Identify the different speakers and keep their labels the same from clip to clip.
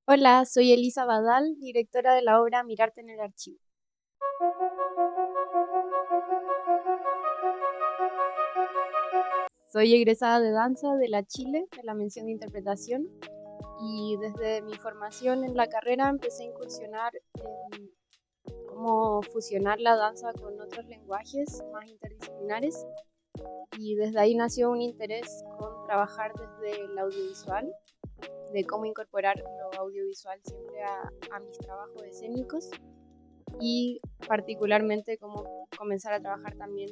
Speaker 1: Hola, soy Elisa Badal, directora de la obra Mirarte en el archivo. Soy egresada de danza de la Chile, de la mención de interpretación, y desde mi formación en la carrera empecé a incursionar en cómo fusionar la danza con otros lenguajes más interdisciplinares, y desde ahí nació un interés con trabajar desde el audiovisual, de cómo incorporar lo audiovisual siempre a mis trabajos escénicos y particularmente cómo comenzar a trabajar también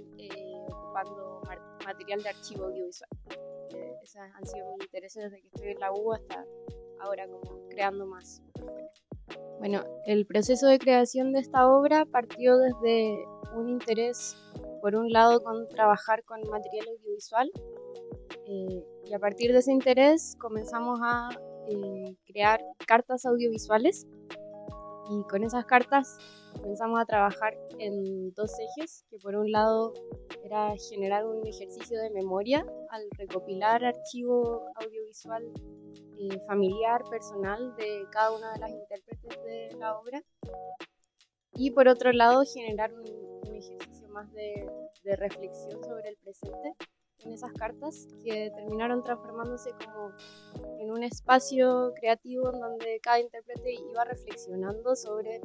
Speaker 1: ocupando material de archivo audiovisual. Esos han sido mis intereses desde que estoy en la U hasta ahora, como creando más. Bueno, el proceso de creación de esta obra partió desde un interés, por un lado, con trabajar con material audiovisual, y a partir de ese interés comenzamos a crear cartas audiovisuales, y con esas cartas comenzamos a trabajar en dos ejes, que por un lado era generar un ejercicio de memoria al recopilar archivo audiovisual familiar, personal de cada una de las intérpretes de la obra, y por otro lado generar un ejercicio más de reflexión sobre el presente en esas cartas, que terminaron transformándose como en un espacio creativo en donde cada intérprete iba reflexionando sobre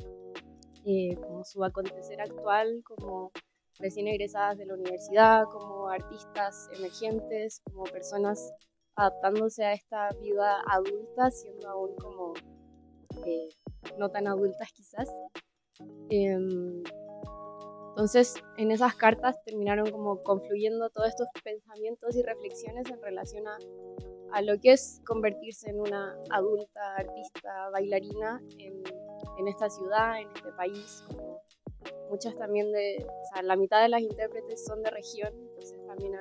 Speaker 1: como su acontecer actual, como recién egresadas de la universidad, como artistas emergentes, como personas adaptándose a esta vida adulta, siendo aún como eh, no tan adultas quizás. Entonces, en esas cartas terminaron como confluyendo todos estos pensamientos y reflexiones en relación a lo que es convertirse en una adulta, artista, bailarina en esta ciudad, en este país. Como muchas también o sea, la mitad de las intérpretes son de región, entonces también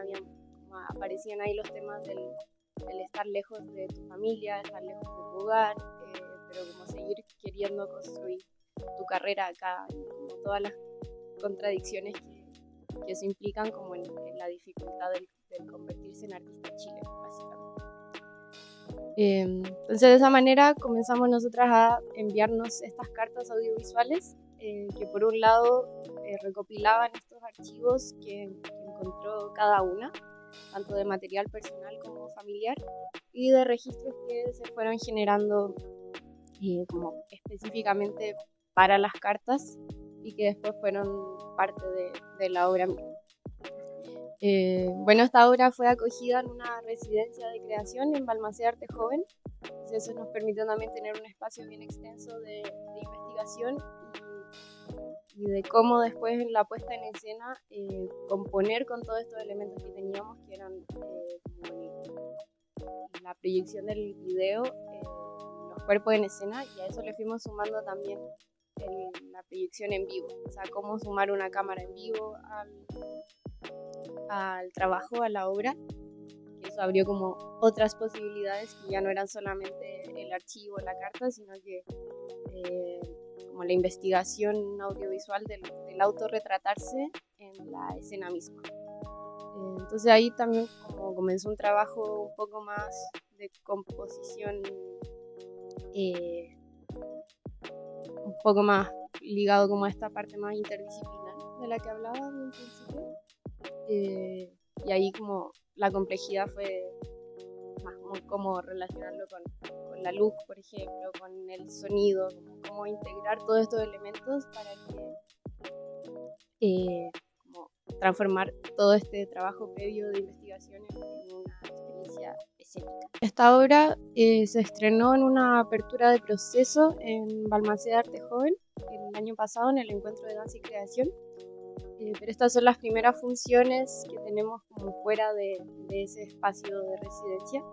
Speaker 1: aparecían ahí los temas del estar lejos de tu familia, estar lejos de tu hogar, pero como seguir queriendo construir tu carrera acá, y como todas las contradicciones que se implican como en la dificultad del convertirse en artista en Chile, básicamente. Entonces de esa manera comenzamos nosotras a enviarnos estas cartas audiovisuales, que por un lado recopilaban estos archivos que encontró cada una, tanto de material personal como familiar, y de registros que se fueron generando como específicamente para las cartas, y que después fueron parte de la obra misma. Bueno, esta obra fue acogida en una residencia de creación en Balmaceda Arte Joven, entonces eso nos permitió también tener un espacio bien extenso de investigación y de cómo después en la puesta en escena componer con todos estos elementos que teníamos, que eran como la proyección del video, los cuerpos en escena, y a eso le fuimos sumando también la proyección en vivo, o sea, cómo sumar una cámara en vivo al trabajo, a la obra, que eso abrió como otras posibilidades que ya no eran solamente el archivo, la carta, sino que como la investigación audiovisual del autorretratarse en la escena misma. Entonces ahí también como comenzó un trabajo un poco más de composición, eh, un poco más ligado como a esta parte más interdisciplinar de la que hablaba en un principio. Y ahí como la complejidad fue más como relacionarlo con la luz, por ejemplo, con el sonido, como integrar todos estos elementos para que como transformar todo este trabajo previo de investigación en una experiencia escénica. Esta obra se estrenó en una apertura de proceso en Balmaceda Arte Joven el año pasado, en el encuentro de danza y creación. Pero estas son las primeras funciones que tenemos como fuera de ese espacio de residencia.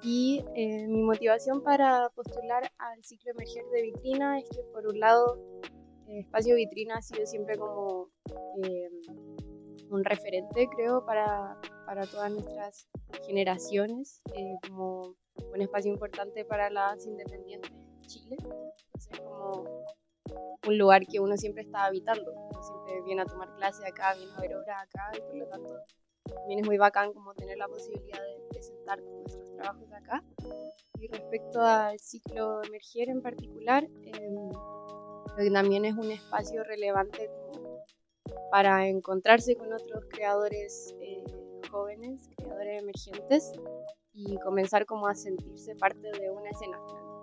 Speaker 1: Y mi motivación para postular al ciclo Emerger de Vitrina es que, por un lado, Espacio Vitrina ha sido siempre como un referente, creo, para todas nuestras generaciones, como un espacio importante para las independientes en Chile. Entonces, como un lugar que uno siempre está habitando, uno siempre viene a tomar clase acá, viene a ver obras acá, y por lo tanto también es muy bacán como tener la posibilidad de presentar nuestros trabajos acá. Y respecto al ciclo Emerger en particular, creo que también es un espacio relevante como para encontrarse con otros creadores jóvenes, creadores emergentes, y comenzar como a sentirse parte de una escena finalmente.